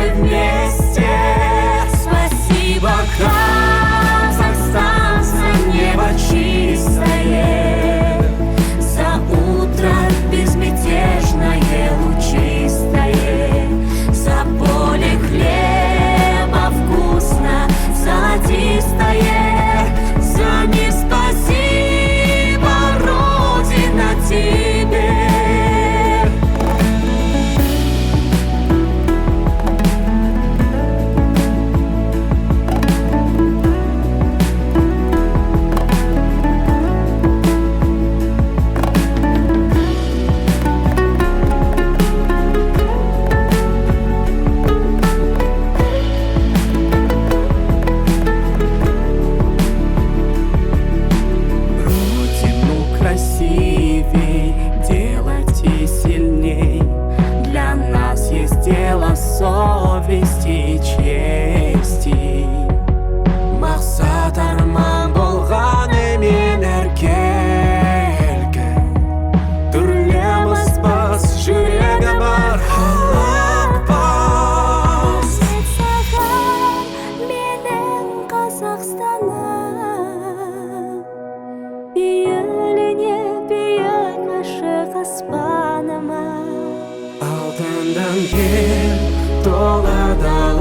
мы вместе. Спасибо, Казахстан, за небо чистое, за утро безмятежное, лучистое, за поле хлеба вкусно, золотистое, за мир спасибо, Родина, тебе. Красивей делать и сильней. Для нас есть дело совести и чести. Мақсат арман болған емен әркелгі. Түрлеміз бас, жүрегі бар халықпыз. Саған менің Қазақстаным, биігіне биік ашық аспаныма. Алтындан ел толы дала.